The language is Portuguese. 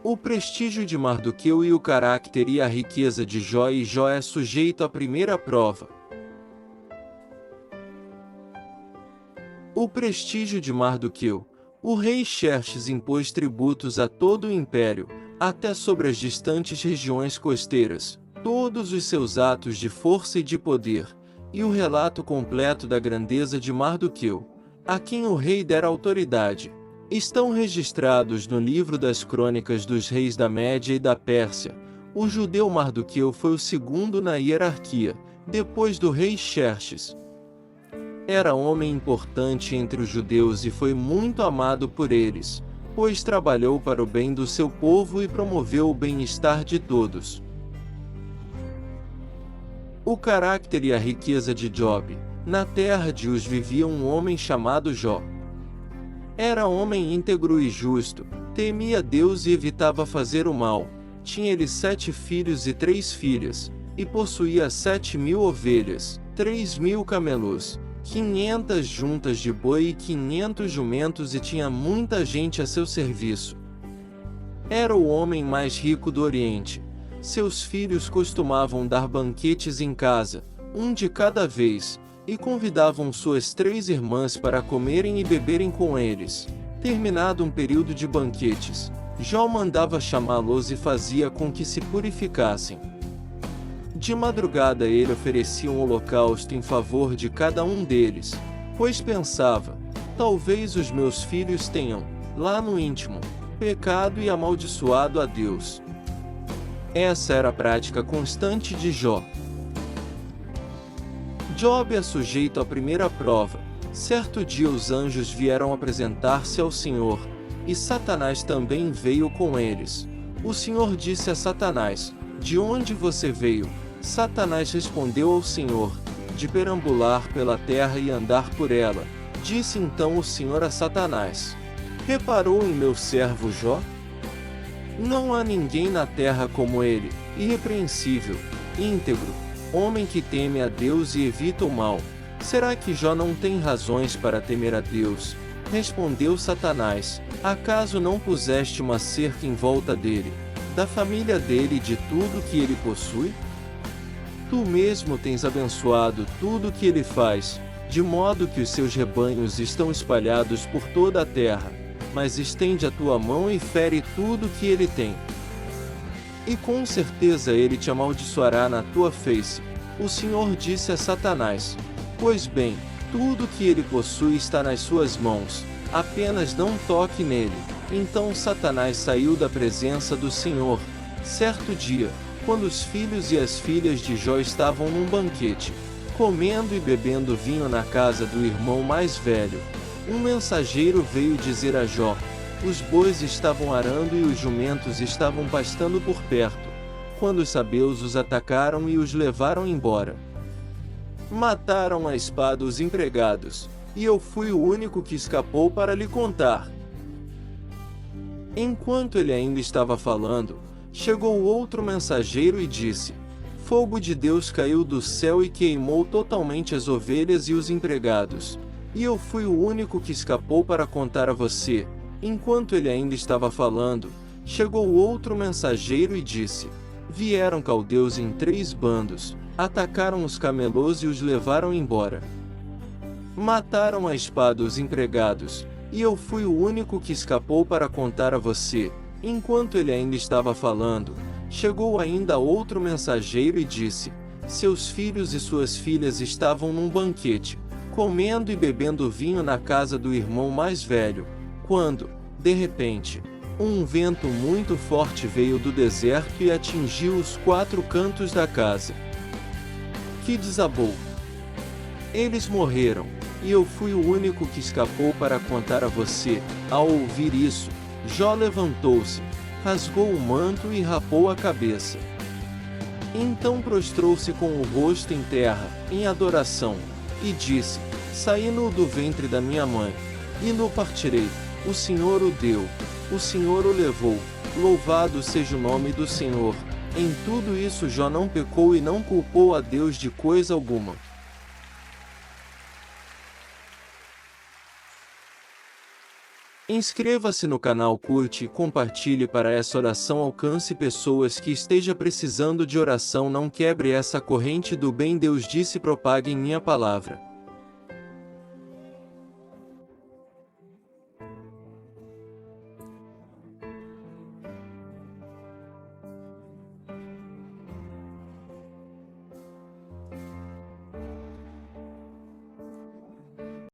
O prestígio de Mardoqueu e o caráter e a riqueza de Jó, e Jó é sujeito à primeira prova. O prestígio de Mardoqueu. O rei Xerxes impôs tributos a todo o império, até sobre as distantes regiões costeiras, todos os seus atos de força e de poder, e o relato completo da grandeza de Mardoqueu, a quem o rei dera autoridade, estão registrados no livro das crônicas dos reis da Média e da Pérsia. O judeu Mardoqueu foi o segundo na hierarquia, depois do rei Xerxes. Era homem importante entre os judeus e foi muito amado por eles, pois trabalhou para o bem do seu povo e promoveu o bem-estar de todos. O caráter e a riqueza de Jobe. Na terra de Uz vivia um homem chamado Jó. Era homem íntegro e justo, temia Deus e evitava fazer o mal. Tinha ele 7 filhos e 3 filhas, e possuía 7.000 ovelhas, 3.000 camelos, 500 juntas de boi e 500 jumentos, e tinha muita gente a seu serviço. Era o homem mais rico do Oriente. Seus filhos costumavam dar banquetes em casa, um de cada vez, e convidavam suas 3 irmãs para comerem e beberem com eles. Terminado um período de banquetes, Jó mandava chamá-los e fazia com que se purificassem. De madrugada ele oferecia um holocausto em favor de cada um deles, pois pensava: talvez os meus filhos tenham, lá no íntimo, pecado e amaldiçoado a Deus. Essa era a prática constante de Jó. Jobe é sujeito à primeira prova. Certo dia os anjos vieram apresentar-se ao Senhor, e Satanás também veio com eles. O Senhor disse a Satanás: de onde você veio? Satanás respondeu ao Senhor: de perambular pela terra e andar por ela. Disse então o Senhor a Satanás: reparou em meu servo Jó? Não há ninguém na terra como ele, irrepreensível, íntegro, homem que teme a Deus e evita o mal. Será que Jó não tem razões para temer a Deus? Respondeu Satanás: acaso não puseste uma cerca em volta dele, da família dele e de tudo que ele possui? Tu mesmo tens abençoado tudo que ele faz, de modo que os seus rebanhos estão espalhados por toda a terra. Mas estende a tua mão e fere tudo que ele tem. E com certeza ele te amaldiçoará na tua face. O Senhor disse a Satanás: pois bem, tudo que ele possui está nas suas mãos, apenas não toque nele. Então Satanás saiu da presença do Senhor. Certo dia, quando os filhos e as filhas de Jó estavam num banquete, comendo e bebendo vinho na casa do irmão mais velho, um mensageiro veio dizer a Jó: os bois estavam arando e os jumentos estavam pastando por perto, quando os sabeus os atacaram e os levaram embora. Mataram a espada os empregados, e eu fui o único que escapou para lhe contar. Enquanto ele ainda estava falando, chegou outro mensageiro e disse: fogo de Deus caiu do céu e queimou totalmente as ovelhas e os empregados, e eu fui o único que escapou para contar a você. Enquanto ele ainda estava falando, chegou outro mensageiro e disse: vieram caldeus em 3 bandos, atacaram os camelos e os levaram embora. Mataram a espada os empregados, e eu fui o único que escapou para contar a você. Enquanto ele ainda estava falando, chegou ainda outro mensageiro e disse: seus filhos e suas filhas estavam num banquete, comendo e bebendo vinho na casa do irmão mais velho, quando, de repente, um vento muito forte veio do deserto e atingiu os 4 cantos da casa, que desabou. Eles morreram, e eu fui o único que escapou para contar a você. Ao ouvir isso, Jó levantou-se, rasgou o manto e rapou a cabeça. Então prostrou-se com o rosto em terra, em adoração, e disse: saí nu do ventre da minha mãe, e nu partirei. O Senhor o deu, o Senhor o levou, louvado seja o nome do Senhor. Em tudo isso Jó não pecou e não culpou a Deus de coisa alguma. Inscreva-se no canal, curte e compartilhe para essa oração alcance pessoas que estejam precisando de oração. Não quebre essa corrente do bem. Deus disse: propaguem minha palavra.